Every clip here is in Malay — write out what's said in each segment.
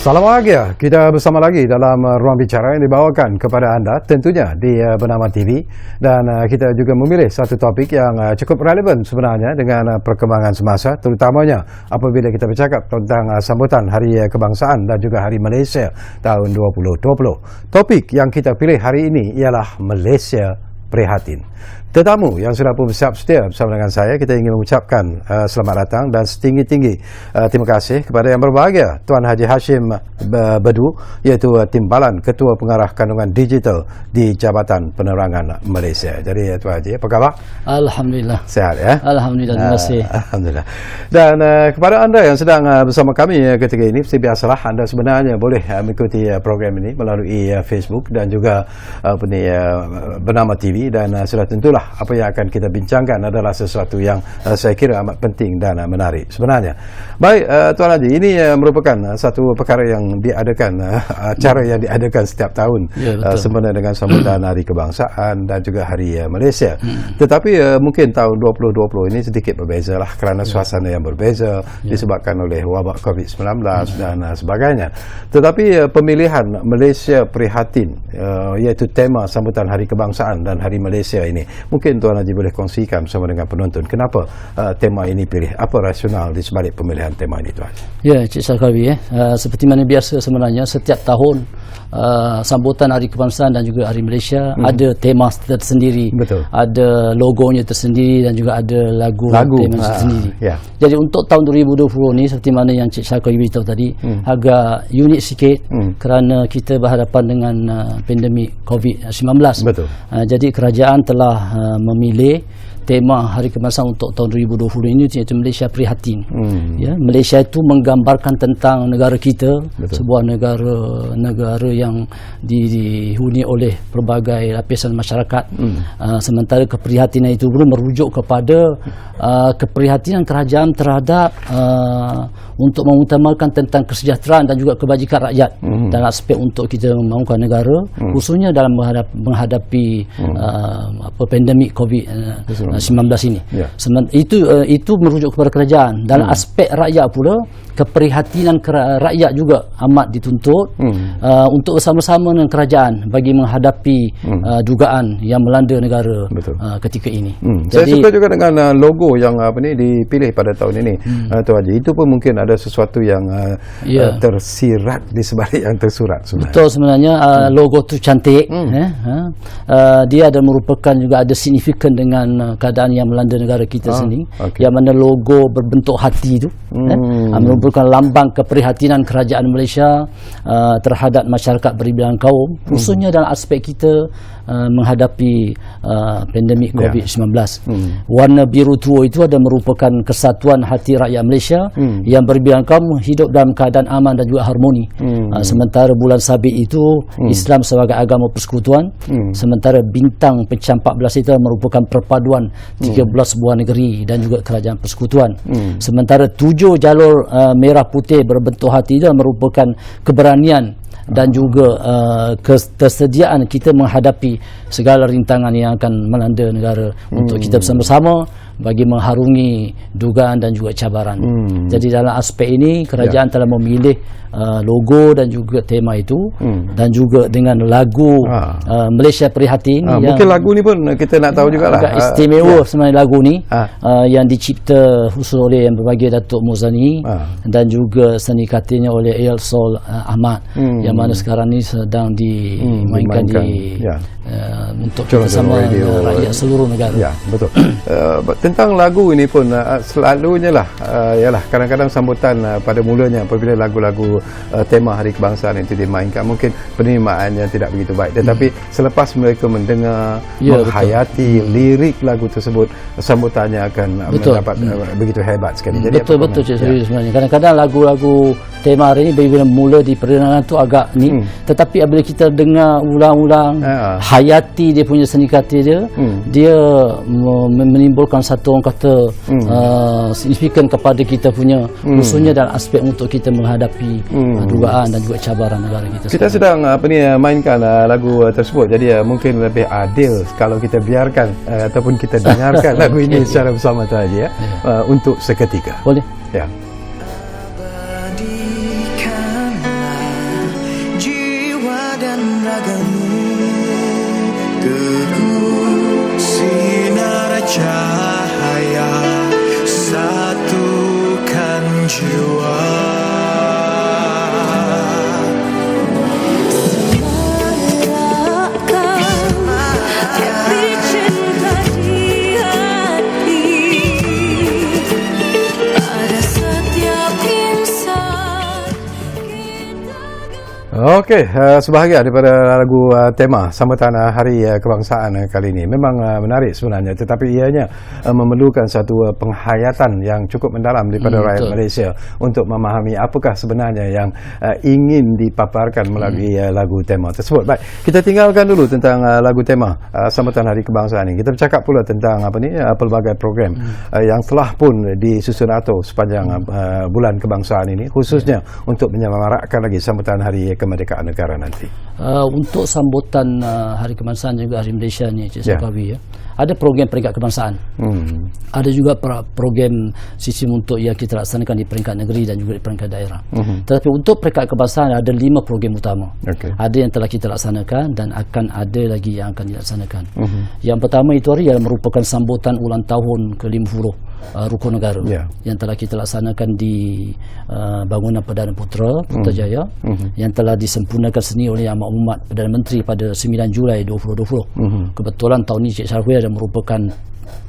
Salam bahagia, kita bersama lagi dalam ruang bicara yang dibawakan kepada anda tentunya di Bernama TV, dan kita juga memilih satu topik yang cukup relevan sebenarnya dengan perkembangan semasa, terutamanya apabila kita bercakap tentang sambutan Hari Kebangsaan dan juga Hari Malaysia tahun 2020. Topik yang kita pilih hari ini ialah Malaysia Prihatin. Tetamu yang sudah pun bersiap sedia bersama dengan saya, kita ingin mengucapkan selamat datang dan setinggi-tinggi terima kasih kepada yang berbahagia Tuan Haji Hashim Bedu, iaitu Timbalan Ketua Pengarah Kandungan Digital di Jabatan Penerangan Malaysia. Jadi Tuan Haji, apa khabar? Alhamdulillah. Sehat ya? Alhamdulillah, terima kasih. Alhamdulillah. Dan kepada anda yang sedang bersama kami ketika ini, seperti biasalah anda sebenarnya boleh mengikuti program ini melalui Facebook dan juga Bernama TV, dan sudah tentulah apa yang akan kita bincangkan adalah sesuatu yang saya kira amat penting dan menarik sebenarnya. Baik, Tuan Haji, ini merupakan satu perkara yang diadakan, acara yang diadakan setiap tahun sempena dengan sambutan Hari Kebangsaan dan juga Hari Malaysia. Tetapi mungkin tahun 2020 ini sedikit berbeza lah kerana suasana yang berbeza disebabkan oleh wabak COVID-19 dan sebagainya. Tetapi pemilihan Malaysia Prihatin, iaitu tema sambutan Hari Kebangsaan dan Hari Malaysia ini, mungkin Tuan Haji boleh kongsikan bersama dengan penonton kenapa tema ini pilih, apa rasional di sebalik pemilihan tema ini, Tuan Haji? Ya, Cik Sarkawi, seperti mana biasa sebenarnya setiap tahun sambutan Hari Kebangsaan dan juga Hari Malaysia ada tema tersendiri. Betul. Ada logonya tersendiri dan juga ada lagu tema tersendiri. Jadi untuk tahun 2020 ni, seperti mana yang Cik Sarkawi beritahu tadi, agak unik sikit kerana kita berhadapan dengan pandemik COVID-19. Betul. Jadi kerajaan telah memilih tema Hari Kebangsaan untuk tahun 2020 ini, iaitu Malaysia Prihatin. Ya, Malaysia itu menggambarkan tentang negara kita. Betul. Sebuah negara yang dihuni oleh pelbagai lapisan masyarakat. Sementara keprihatinan itu belum merujuk kepada keprihatinan kerajaan terhadap untuk mengutamakan tentang kesejahteraan dan juga kebajikan rakyat dalam aspek untuk kita membangunkan negara, khususnya dalam menghadapi pandemik COVID-19 ini. Itu merujuk kepada kerajaan. Dalam aspek rakyat pula, keprihatinan rakyat juga amat dituntut untuk bersama-sama dengan kerajaan bagi menghadapi dugaan yang melanda negara ketika ini. Saya suka juga dengan logo yang dipilih pada tahun ini, Tuan Haji. Itu pun mungkin ada sesuatu yang tersirat di sebalik yang tersurat sebenarnya. Betul, sebenarnya logo tu cantik. Dia ada merupakan juga ada signifikan dengan keadaan yang melanda negara kita sendiri. Yang mana logo berbentuk hati itu merupakan lambang keprihatinan kerajaan Malaysia terhadap masyarakat berbilang kaum, khususnya dalam aspek kita menghadapi pandemik COVID-19. Warna biru tua itu ada merupakan kesatuan hati rakyat Malaysia yang berbilang kaum hidup dalam keadaan aman dan juga harmoni. Sementara bulan sabit itu Islam sebagai agama persekutuan. Sementara bintang pencam 14 itu merupakan perpaduan 13 buah negeri dan juga kerajaan persekutuan. Sementara 7 jalur merah putih berbentuk hati itu merupakan keberanian dan juga ketersediaan kita menghadapi segala rintangan yang akan melanda negara untuk kita bersama-sama bagi mengharungi dugaan dan juga cabaran. Jadi dalam aspek ini kerajaan telah memilih logo dan juga tema itu, dan juga dengan lagu Malaysia Prihatin. Mungkin lagu ni pun kita nak tahu jugalah. Agak istimewa sebenarnya lagu ni, yang dicipta khusus oleh yang berbahagia Datuk Muzani dan juga seni katanya oleh El Sol Ahmad, yang mana sekarang ni sedang dimainkan untuk kita sama rakyat seluruh negara. Ya, betul. Tentang lagu ini pun selalunya lah ialah kadang-kadang sambutan pada mulanya apabila lagu-lagu tema Hari Kebangsaan itu dimainkan, mungkin penerimaannya tidak begitu baik, tetapi selepas mereka mendengar, menghayati lirik lagu tersebut, sambutannya akan mendapat begitu hebat sekali. Jadi betul sebenarnya. Kadang-kadang lagu-lagu tema hari ini bila mula di perdengaran tu agak ni, tetapi apabila kita dengar ulang-ulang, hayati dia punya seni kata dia menimbulkan satu orang kata signifikan kepada kita punya, khususnya dalam aspek untuk kita menghadapi dugaan dan juga cabaran negara kita. Kita sedang mainkan lagu tersebut, jadi mungkin lebih adil kalau kita biarkan ataupun kita dengarkan lagu ini secara bersama saja untuk seketika. Boleh? Ya. cahaya, satukan jiwa. Okey, sebahagian daripada lagu tema sambutan Hari Kebangsaan kali ini memang menarik sebenarnya, tetapi ianya memerlukan satu penghayatan yang cukup mendalam daripada rakyat Malaysia untuk memahami apakah sebenarnya yang ingin dipaparkan melalui lagu tema tersebut. Baik, kita tinggalkan dulu tentang lagu tema sambutan Hari Kebangsaan ini. Kita bercakap pula tentang pelbagai program yang telah pun disusun atur sepanjang bulan kebangsaan ini, khususnya untuk menyemarakkan lagi sambutan Hari Kemerdekaan negara nanti. Untuk sambutan Hari Kebangsaan juga Hari Malaysia ni, Cik Sakawi, ada program peringkat kebangsaan. Ada juga program sistem untuk yang kita laksanakan di peringkat negeri dan juga di peringkat daerah. Tetapi untuk peringkat kebangsaan ada 5 program utama. Ada yang telah kita laksanakan dan akan ada lagi yang akan dilaksanakan. Yang pertama itu adalah merupakan sambutan ulang tahun ke-50 Rukun Negara yang telah kita laksanakan di bangunan Perdana Putrajaya yang telah disempurnakan seni oleh Yang Amat Perdana Menteri pada 9 Julai 2020. Kebetulan tahun ini Cik Syarwi ada merupakan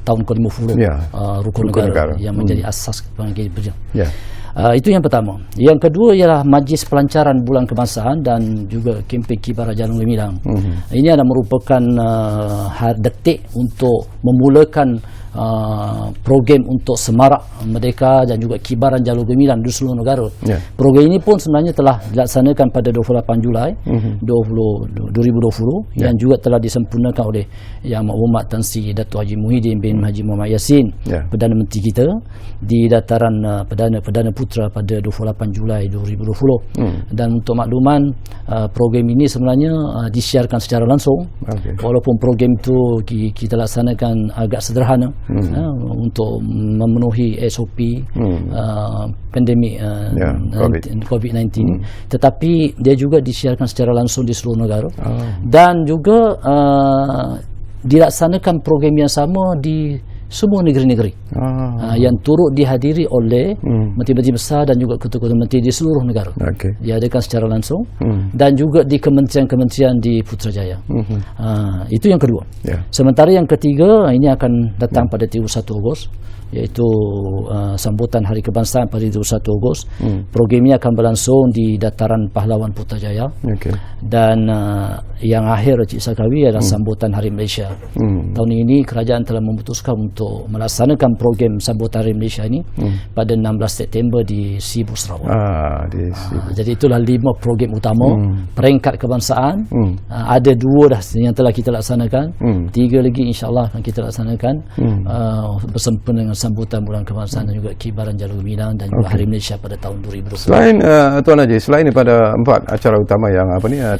tahun ke-50 Rukun Negara yang menjadi asas kebangsaan. Itu yang pertama. Yang kedua ialah Majlis Pelancaran Bulan Kebangsaan dan juga kempen Kibaran Jalur Gemilang. Ini adalah merupakan detik untuk memulakan program untuk semarak merdeka dan juga kibaran jalur gemilang di seluruh negara. Program ini pun sebenarnya telah dilaksanakan pada 28 Julai 2020 yang juga telah disempurnakan oleh Yang Amat Tan Sri Datuk Haji Muhyiddin bin Haji Muhammad Yassin, Perdana Menteri kita, di dataran Perdana Putra pada 28 Julai 2020. Dan untuk makluman, program ini sebenarnya disiarkan secara langsung. Walaupun program itu kita laksanakan agak sederhana untuk memenuhi SOP pandemik COVID-19, tetapi dia juga disiarkan secara langsung di seluruh negara. Dan juga dilaksanakan program yang sama di semua negeri-negeri yang turut dihadiri oleh menteri-menteri besar dan juga ketua-ketua menteri di seluruh negara. Diadakan secara langsung dan juga di kementerian-kementerian di Putrajaya. Itu yang kedua. Sementara yang ketiga, ini akan datang pada 31 Ogos, iaitu sambutan Hari Kebangsaan pada 31 Ogos. Program ini akan berlangsung di Dataran Pahlawan Putrajaya. Dan yang akhir, Cik Sakawi, adalah sambutan Hari Malaysia. Tahun ini kerajaan telah memutuskan untuk melaksanakan program sambutan Hari Malaysia ini pada 16 September di Sibu, Sarawak. Jadi itulah 5 program utama peringkat kebangsaan. Ada 2 dah yang telah kita laksanakan, 3 lagi insya-Allah akan kita laksanakan bersempena dengan sambutan bulan kebangsaan dan juga kibaran jalur gemilang dan juga Hari Malaysia pada tahun 2020. Selain Tuan Haji, selain daripada 4 acara utama yang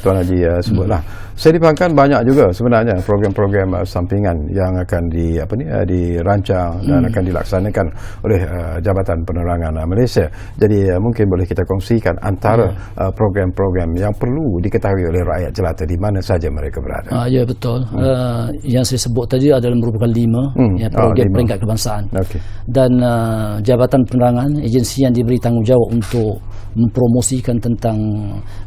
Tuan Haji sebutlah, saya dipandangkan banyak juga sebenarnya program-program sampingan yang akan dirancang dan akan dilaksanakan oleh Jabatan Penerangan Malaysia. Jadi mungkin boleh kita kongsikan antara program-program yang perlu diketahui oleh rakyat jelata di mana saja mereka berada. Ya, betul. Yang saya sebut tadi adalah merupakan 5 program peringkat kebangsaan. Dan Jabatan Penerangan, agensi yang diberi tanggungjawab untuk mempromosikan tentang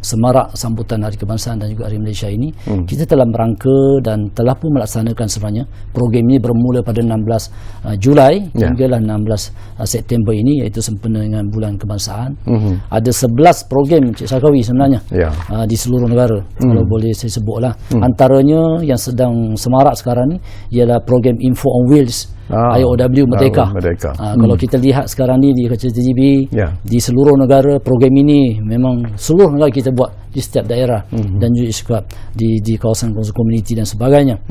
semarak sambutan Hari Kebangsaan dan juga Hari Malaysia ini, kita telah merangka dan telah pun melaksanakan sebenarnya. Program ini bermula pada 16 Julai hinggalah 16 September ini, iaitu sempena dengan bulan kebangsaan. Ada 11 program, Cik Sakawi, sebenarnya di seluruh negara. Kalau boleh saya sebutlah, antaranya yang sedang semarak sekarang ni ialah program Info on Wheels IOW Merdeka. Kalau kita lihat sekarang ni di kaca TGB, di seluruh negara, program ini memang seluruh negara kita buat di setiap daerah dan juga di kawasan-kawasan komuniti dan sebagainya.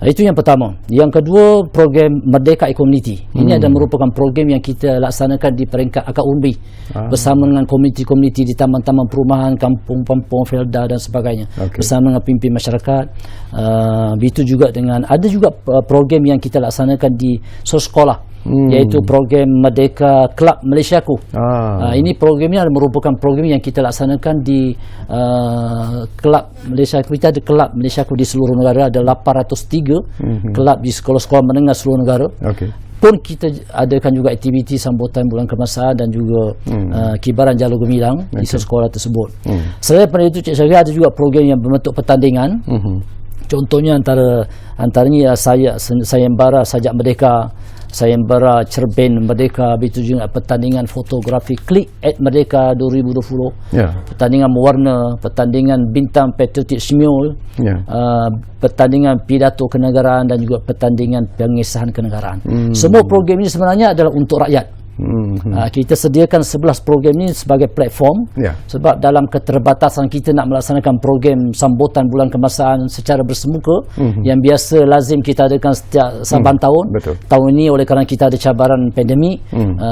Itu yang pertama. Yang kedua, program Merdeka Community. Ini adalah merupakan program yang kita laksanakan di peringkat akar umbi bersama dengan komuniti-komuniti di taman-taman perumahan, kampung-kampung, felda dan sebagainya, bersama dengan pimpin masyarakat. Begitu juga dengan ada juga program yang kita laksanakan di sekolah iaitu program Merdeka Kelab Malaysiaku. Ini program ini merupakan program yang kita laksanakan di Kelab Malaysiaku. Kita ada Kelab Malaysiaku di seluruh negara, ada 803 kelab di sekolah-sekolah menengah seluruh negara. Pun kita adakan juga aktiviti sambutan bulan kebangsaan dan juga kibaran jalur gemilang di sekolah tersebut. Selain daripada itu, Cik Syarif, ada juga program yang berbentuk pertandingan. Contohnya antaranya sayembara Sajak Merdeka, sayembara Cerpen Merdeka, begitu juga pertandingan fotografi Klik @Merdeka 2020, pertandingan mewarna, pertandingan bintang patriotik Smule, pertandingan pidato kenegaraan dan juga pertandingan pengesahan kenegaraan. Semua program ini sebenarnya adalah untuk rakyat. Kita sediakan 11 program ini sebagai platform sebab dalam keterbatasan kita nak melaksanakan program sambutan bulan kebangsaan secara bersemuka yang biasa lazim kita adakan setiap saban tahun. Tahun ini oleh kerana kita ada cabaran pandemik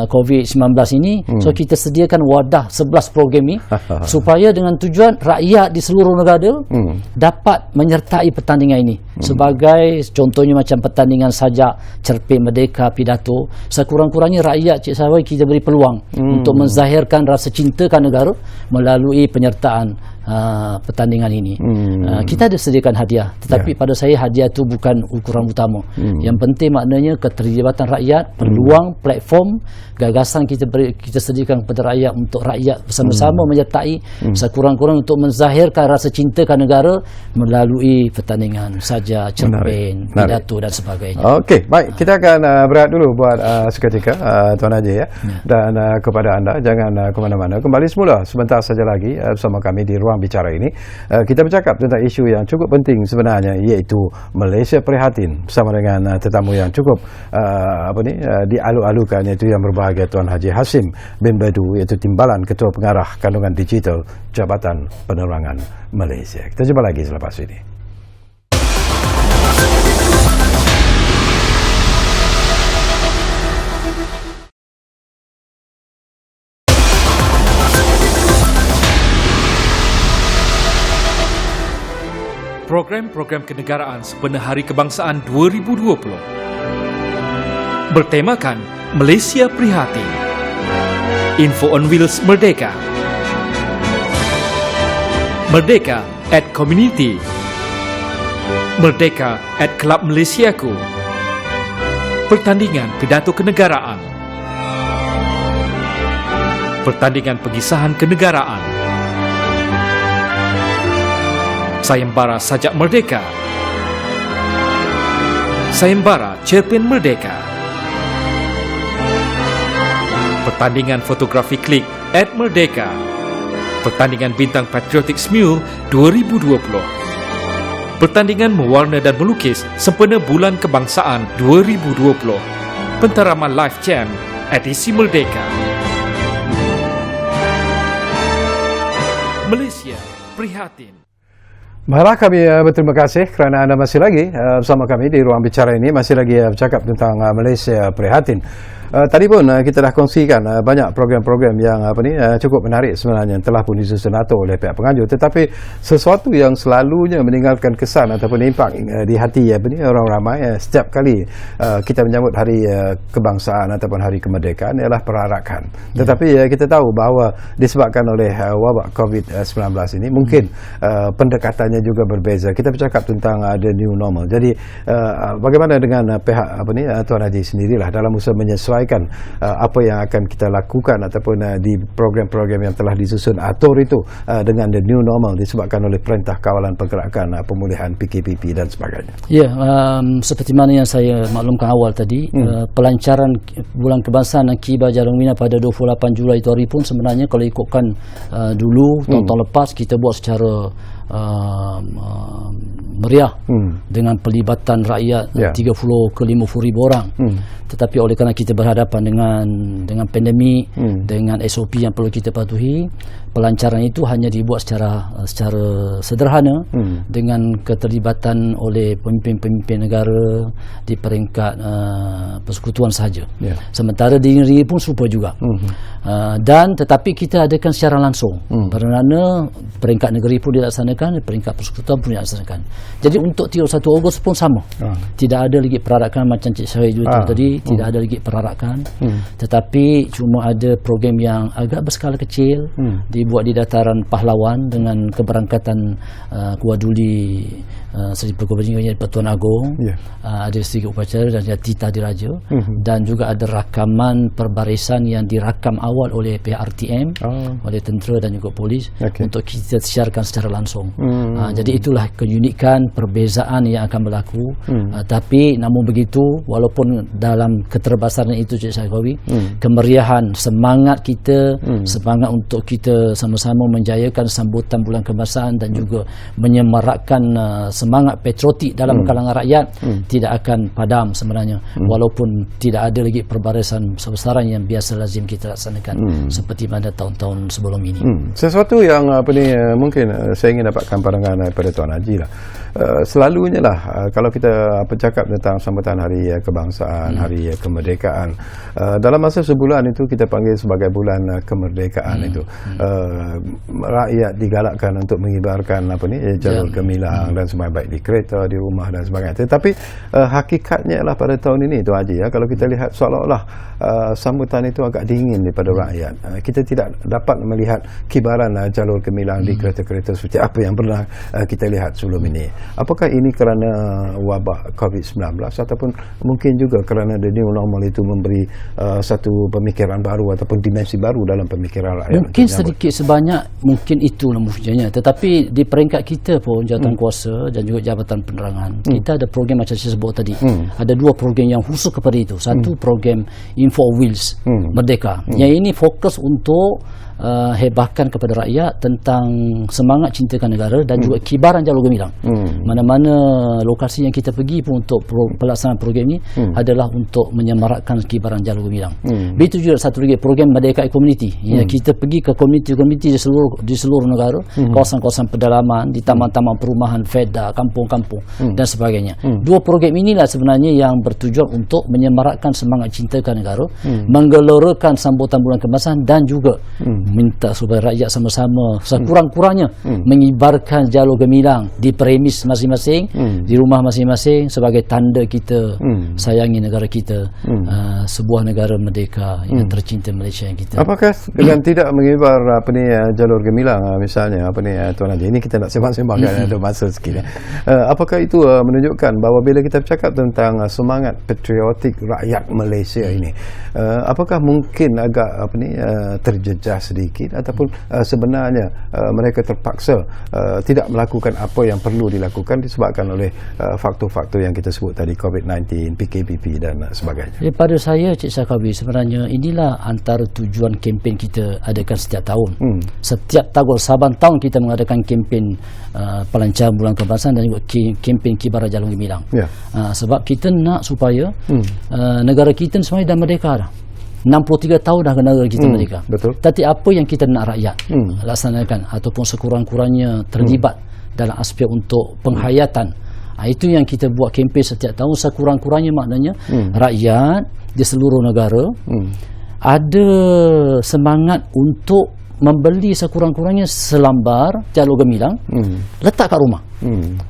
COVID-19 ini, so kita sediakan wadah 11 program ini supaya dengan tujuan rakyat di seluruh negara dapat menyertai pertandingan ini. Sebagai contohnya macam pertandingan sajak, cerpen merdeka, pidato, sekurang-kurangnya rakyat, Cik Syarif, kita beri peluang untuk menzahirkan rasa cinta ke negara melalui penyertaan pertandingan ini. Kita ada sediakan hadiah, tetapi pada saya hadiah itu bukan ukuran utama. Yang penting maknanya keterlibatan rakyat, peluang, platform, gagasan kita sediakan kepada rakyat untuk rakyat bersama-sama menyertai sekurang-kurang untuk menzahirkan rasa cinta ke negara melalui pertandingan saja, cerpen, pidato dan sebagainya. Okey, baik, kita akan berehat dulu buat seketika, Tuan Haji dan kepada anda jangan ke mana-mana. Kembali semula sebentar saja lagi bersama kami di ruang bicara ini. Kita bercakap tentang isu yang cukup penting sebenarnya, iaitu Malaysia Prihatin, bersama dengan tetamu yang cukup dialu-alukan, iaitu yang berbahagia Tuan Haji Hashim bin Badu, iaitu Timbalan Ketua Pengarah Kandungan Digital Jabatan Penerangan Malaysia. Kita jumpa lagi selepas ini. Program-program kenegaraan sempena Hari Kebangsaan 2020 bertemakan Malaysia Prihatin, Info on Wheels Merdeka, Merdeka @Community, Merdeka @Kelab Malaysiaku, pertandingan pidato kenegaraan, pertandingan pengisahan kenegaraan, sayembara Sajak Merdeka, sayembara Cerpen Merdeka, pertandingan fotografi Klik @Merdeka, pertandingan bintang patriotik Smule 2020, pertandingan mewarna dan melukis sempena Bulan Kebangsaan 2020, penteraman Live Jam edisi Merdeka. Malaysia Prihatin. Baiklah, kami berterima kasih kerana anda masih lagi bersama kami di ruang bicara ini, masih lagi bercakap tentang Malaysia Prihatin. Tadi pun kita dah kongsikan banyak program-program yang cukup menarik sebenarnya, telah pun disusun atur oleh pihak penganjur, tetapi sesuatu yang selalunya meninggalkan kesan ataupun impak di hati orang ramai setiap kali kita menyambut hari kebangsaan ataupun hari kemerdekaan ialah perarakan. Tetapi kita tahu bahawa disebabkan oleh wabak COVID-19 ini mungkin pendekatannya juga berbeza. Kita bercakap tentang the new normal. Jadi bagaimana dengan pihak Tuan Haji sendirilah dalam usaha menyesuaikan apa yang akan kita lakukan ataupun di program-program yang telah disusun atur itu dengan the new normal disebabkan oleh Perintah Kawalan Pergerakan Pemulihan PKPP dan sebagainya. Ya, seperti mana yang saya maklumkan awal tadi, pelancaran Bulan Kebangsaan dan Kibar Jalan Mina pada 28 Julai itu hari pun sebenarnya kalau ikutkan dulu tahun-tahun lepas kita buat secara meriah dengan pelibatan rakyat 30 ke 50 ribu orang. Tetapi oleh kerana kita berhadapan dengan pandemik, dengan SOP yang perlu kita patuhi, pelancaran itu hanya dibuat secara sederhana dengan keterlibatan oleh pemimpin-pemimpin negara di peringkat persekutuan sahaja. Sementara di negeri pun serupa juga. Dan tetapi kita adakan secara langsung. Kerana peringkat negeri pun dilaksanakan, peringkat persekutuan pun dilaksanakan. Jadi untuk 31 Ogos pun sama. Tidak ada lagi perarakan macam Cik Syahid itu tadi, tidak ada lagi perarakan. Tetapi cuma ada program yang agak berskala kecil, dibuat di dataran Pahlawan dengan keberangkatan Kuaduli Seri Pergubernur Pertuan Agong, ada sedikit upacara dan ada titah diraja, dan juga ada rakaman perbarisan yang dirakam awal oleh pihak RTM, oleh tentera dan juga polis untuk kita siarkan secara langsung. Jadi itulah keunikan perbezaan yang akan berlaku. Tapi namun begitu, walaupun dalam keterbasaran itu Cik Syahkawi, kemeriahan, semangat kita, semangat untuk kita sama-sama menjayakan sambutan bulan kebangsaan dan juga menyemarakkan semangat patriotik dalam kalangan rakyat tidak akan padam sebenarnya, walaupun tidak ada lagi perbarisan besar-besaran yang biasa lazim kita laksanakan seperti pada tahun-tahun sebelum ini. Sesuatu yang mungkin saya ingin dapatkan pandangan daripada Tuan Haji lah. Selalunya lah kalau kita bercakap tentang sambutan Hari Kebangsaan, Hari Kemerdekaan, dalam masa sebulan itu kita panggil sebagai bulan kemerdekaan itu. Rakyat digalakkan untuk mengibarkan jalur gemilang dan sebagainya, baik di kereta, di rumah dan sebagainya. Tetapi hakikatnya lah pada tahun ini Tuan Haji, kalau kita lihat seolah-olah sambutan itu agak dingin daripada rakyat. Kita tidak dapat melihat kibaran jalur gemilang di kereta-kereta seperti apa yang pernah kita lihat sebelum ini. Apakah ini kerana wabak COVID-19 ataupun mungkin juga kerana the new normal itu memberi satu pemikiran baru ataupun dimensi baru dalam pemikiran rakyat? Mungkin sedikit sebanyak mungkin itulah mestinya. Tetapi di peringkat kita pun Jabatan Kuasa dan juga Jabatan Penerangan, kita ada program macam saya sebut tadi. Ada dua program yang khusus kepada itu. Satu program Info Wheels Merdeka. Yang ini fokus untuk hebahkan kepada rakyat tentang semangat cintakan negara dan juga kibaran jalur gemilang. Mana-mana lokasi yang kita pergi pun untuk pelaksanaan program ini adalah untuk menyemarakkan kibaran jalur gemilang. Begitu juga satu lagi program Merdeka Community. Kita pergi ke komuniti-komuniti di seluruh negara, kawasan-kawasan pedalaman, di taman-taman perumahan, FEDA, kampung-kampung dan sebagainya. Dua program inilah sebenarnya yang bertujuan untuk menyemarakkan semangat cintakan negara, menggelerakan sambutan bulan kebangsaan dan juga minta supaya rakyat sama-sama sekurang-kurangnya mengibarkan jalur gemilang di premis masing-masing, di rumah masing-masing sebagai tanda kita sayangi negara kita, sebuah negara merdeka yang tercinta Malaysia yang kita. Apakah dengan tidak mengibar jalur gemilang misalnya Tuan Haji, ini kita nak sembang-sembang kan ada masa sikit. Apakah itu menunjukkan bahawa bila kita bercakap tentang semangat patriotik rakyat Malaysia ini, apakah mungkin agak terjejas sedikit ataupun sebenarnya mereka terpaksa tidak melakukan apa yang perlu dilakukan disebabkan oleh faktor-faktor yang kita sebut tadi, COVID-19, PKPP dan sebagainya? Daripada saya Cik Syahkawi, sebenarnya inilah antara tujuan kempen kita adakan setiap tahun. Setiap tahun, saban tahun kita mengadakan kempen pelancaran bulan kebangsaan dan juga kempen kibaran jalur gemilang. Sebab kita nak supaya negara kita sebenarnya dah merdeka dah. 63 tahun dah negara kita merdeka. Betul. Tapi apa yang kita nak rakyat laksanakan ataupun sekurang-kurangnya terlibat dalam aspek untuk penghayatan, itu yang kita buat kempen setiap tahun. Sekurang-kurangnya maknanya rakyat di seluruh negara ada semangat untuk membeli sekurang-kurangnya selambar jalur gemilang, letak kat rumah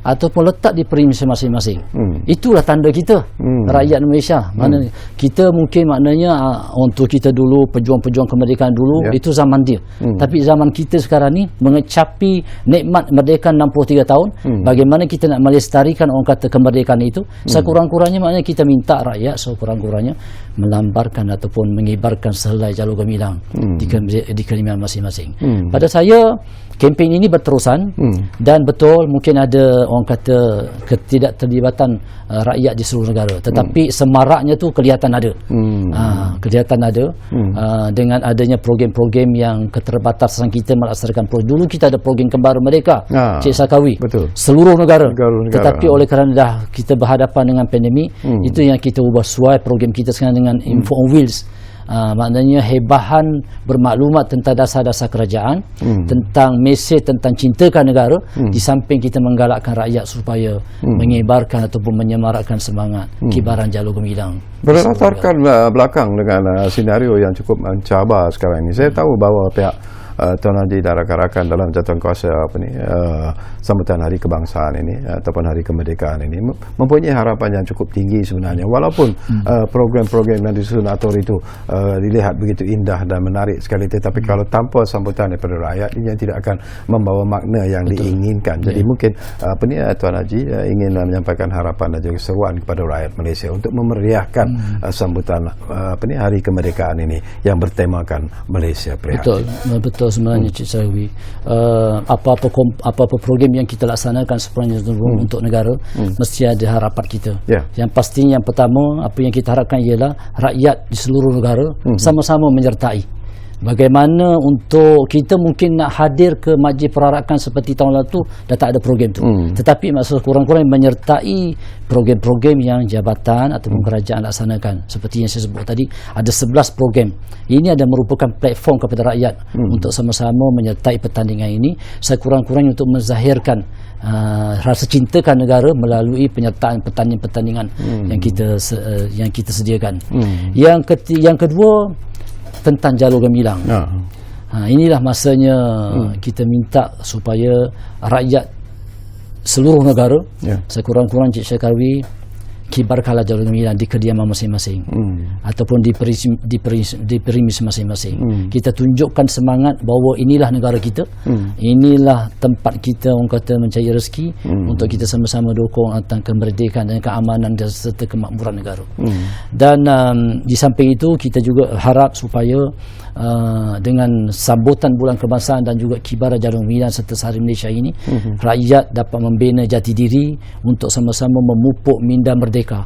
ataupun letak di premis masing-masing. Itulah tanda kita rakyat Malaysia. Mana kita mungkin maknanya untuk kita dulu pejuang-pejuang kemerdekaan dulu itu zaman dia. Tapi zaman kita sekarang ni mengecapi nikmat merdeka 63 tahun, bagaimana kita nak melestarikan orang kata kemerdekaan itu, sekurang-kurangnya maknanya kita minta rakyat sekurang-kurangnya melambarkan ataupun mengibarkan sehelai jalur gemilang di kelimian masing-masing. Pada saya kempen ini berterusan dan betul mungkin ada orang kata ketidakterlibatan rakyat di seluruh negara, tetapi semaraknya tu kelihatan ada. Kelihatan ada dengan adanya program-program yang keterbatasan kita melaksanakan program. Dulu kita ada program Kembar Merdeka, Cik Syahkawi, seluruh negara. Tetapi oleh kerana dah kita berhadapan dengan pandemik, itu yang kita ubah suai program kita sekarang dengan Info on Wheels. Maknanya hebahan bermaklumat tentang dasar-dasar kerajaan, tentang mesej tentang cintakan negara, di samping kita menggalakkan rakyat supaya mengibarkan ataupun menyemarakkan semangat kibaran jalur gemilang. Berdasarkan belakang dengan senario yang cukup mencabar sekarang ini, saya tahu bahawa pihak Tuan Haji dan rakan-rakan dalam jatuhan kuasa sambutan Hari Kebangsaan ini ataupun Hari Kemerdekaan ini mempunyai harapan yang cukup tinggi sebenarnya, walaupun program-program yang disusun atur itu dilihat begitu indah dan menarik sekali, tetapi kalau tanpa sambutan daripada rakyat ini tidak akan membawa makna yang diinginkan. Jadi mungkin Tuan Haji ingin menyampaikan harapan dan juga seruan kepada rakyat Malaysia untuk memeriahkan sambutan Hari Kemerdekaan ini yang bertemakan Malaysia Prihatin. Betul sebenarnya Cik Sawi. Apa-apa program yang kita laksanakan sebenarnya untuk negara mesti ada harapan kita. Yang pastinya yang pertama apa yang kita harapkan ialah rakyat di seluruh negara sama-sama menyertai. Bagaimana untuk kita mungkin nak hadir ke majlis perarakan seperti tahun lalu dah tak ada program tu. Tetapi maksud kurang-kurang menyertai program-program yang jabatan ataupun kerajaan laksanakan. Seperti yang saya sebut tadi, ada 11 program. Ini ada merupakan platform kepada rakyat untuk sama-sama menyertai pertandingan ini, sekurang-kurangnya untuk menzahirkan rasa cintakan negara melalui penyertaan pertandingan-pertandingan yang kita sediakan. Yang kedua tentang jalur gemilang. Inilah masanya kita minta supaya rakyat seluruh negara sekurang-kurang Cik Syarkawi kibarkanlah jalur gemilang di kediaman masing-masing ataupun di perimis masing-masing. Kita tunjukkan semangat bahawa inilah negara kita, inilah tempat kita orang kata mencari rezeki untuk kita sama-sama dukung tentang kemerdekaan dan keamanan dan serta kemakmuran negara. Dan di samping itu kita juga harap supaya dengan sambutan bulan kebangsaan dan juga kibaran jalur gemilang serta Hari Malaysia ini, rakyat dapat membina jati diri untuk sama-sama memupuk minda merdeka.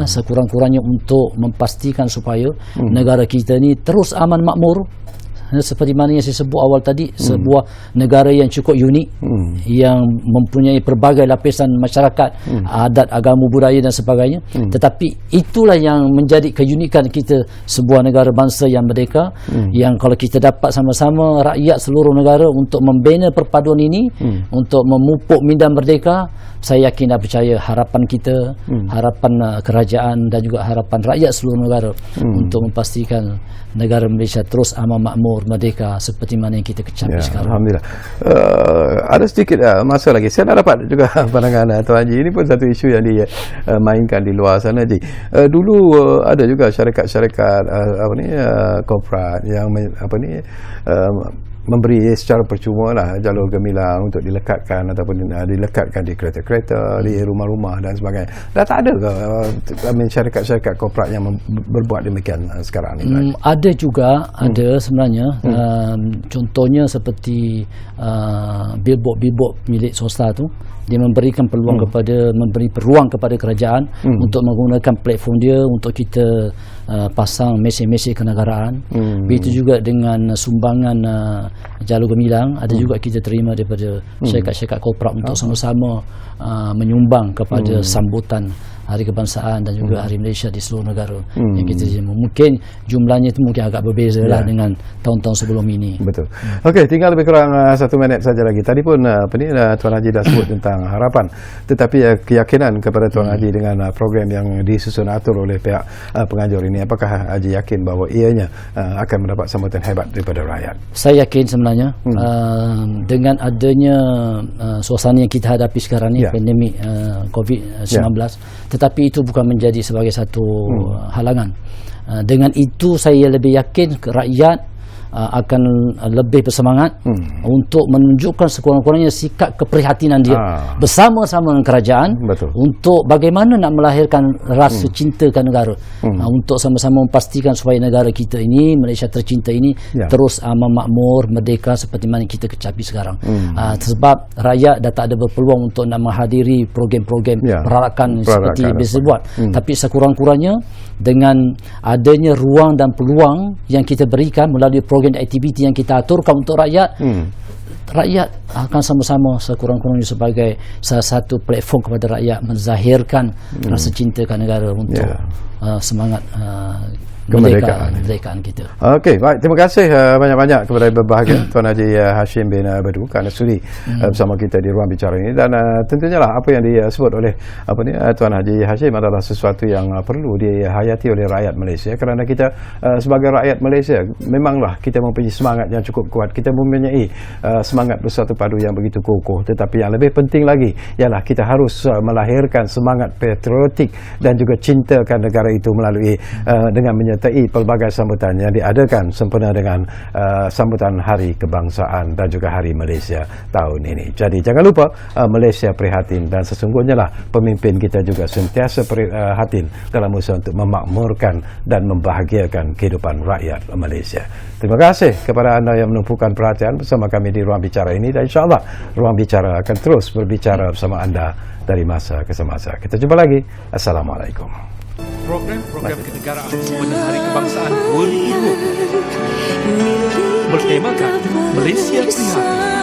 Sekurang-kurangnya untuk memastikan supaya negara kita ni terus aman makmur. Seperti mana yang saya sebut awal tadi, sebuah negara yang cukup unik, yang mempunyai pelbagai lapisan masyarakat, adat, agama, budaya dan sebagainya. Tetapi itulah yang menjadi keunikan kita, sebuah negara bangsa yang merdeka, yang kalau kita dapat sama-sama rakyat seluruh negara untuk membina perpaduan ini, untuk memupuk minda merdeka, saya yakin dan percaya harapan kita, harapan kerajaan dan juga harapan rakyat seluruh negara untuk memastikan negara Malaysia terus aman makmur merdeka seperti mana yang kita kecapi sekarang. Alhamdulillah. Ada sedikit masa lagi. Saya nak dapat juga pandangan Tuan Haji. Ini pun satu isu yang dimainkan di luar sana, Haji. Dulu ada juga syarikat-syarikat korporat yang memberi secara percuma lah jalur gemilang untuk dilekatkan ataupun dilekatkan di kereta-kereta, di rumah-rumah dan sebagainya. Dah tak ada ke syarikat-syarikat korporat yang berbuat demikian sekarang ni? Ada juga, ada sebenarnya. Contohnya seperti billboard milik swasta tu, dia memberikan peluang memberi peluang kepada kerajaan untuk menggunakan platform dia untuk kita pasang mesej-mesej kenegaraan. Begitu juga dengan sumbangan jalur gemilang, ada juga kita terima daripada syarikat-syarikat korporat untuk sama-sama menyumbang kepada sambutan Hari Kebangsaan dan juga Hari Malaysia di seluruh negara yang kita terima. Mungkin jumlahnya itu mungkin agak berbeza lah dengan tahun-tahun sebelum ini. Betul. Okey, tinggal lebih kurang 1 minit saja lagi. Tadi pun Tuan Haji dah sebut tentang harapan, tetapi keyakinan kepada Tuan Haji dengan program yang disusun atur oleh pihak penganjur ini, apakah Haji yakin bahawa ianya akan mendapat sambutan hebat daripada rakyat? Saya yakin sebenarnya dengan adanya suasana yang kita hadapi sekarang ni, pandemik COVID-19, tetapi itu bukan menjadi sebagai satu halangan. Dengan itu saya lebih yakin rakyat akan lebih bersemangat untuk menunjukkan sekurang-kurangnya sikap keprihatinan dia bersama-sama dengan kerajaan untuk bagaimana nak melahirkan rasa cinta ke negara, untuk sama-sama memastikan supaya negara kita ini, Malaysia tercinta ini, terus aman makmur merdeka seperti mana kita kecapi sekarang. Sebab rakyat dah tak ada berpeluang untuk nak menghadiri program-program perarakan seperti yang biasa buat, tapi sekurang-kurangnya dengan adanya ruang dan peluang yang kita berikan melalui program aktiviti yang kita aturkan untuk rakyat, rakyat akan sama-sama sekurang-kurangnya sebagai salah satu platform kepada rakyat menzahirkan rasa cinta ke negara untuk semangat kemerdekaan kita. Okey, baik, terima kasih banyak-banyak kepada berbahagia Tuan Haji Hashim bin Badu kerana sudi bersama kita di ruang bicara ini, dan tentunya lah apa yang disebut oleh Tuan Haji Hashim adalah sesuatu yang perlu dihayati oleh rakyat Malaysia, kerana kita sebagai rakyat Malaysia memanglah kita mempunyai semangat yang cukup kuat, kita mempunyai semangat bersatu padu yang begitu kokoh, tetapi yang lebih penting lagi ialah kita harus melahirkan semangat patriotik dan juga cintakan negara itu melalui dengan menyertai pelbagai sambutan yang diadakan sempena dengan sambutan Hari Kebangsaan dan juga Hari Malaysia tahun ini. Jadi jangan lupa Malaysia prihatin, dan sesungguhnya lah pemimpin kita juga sentiasa prihatin dalam usaha untuk memakmurkan dan membahagiakan kehidupan rakyat Malaysia. Terima kasih kepada anda yang menumpukan perhatian bersama kami di ruang bicara ini, dan insyaAllah ruang bicara akan terus berbicara bersama anda dari masa ke semasa. Kita jumpa lagi. Assalamualaikum. Program-program kenegaraan sempena Hari Kebangsaan 2020 bertemakan Malaysia Prihatin.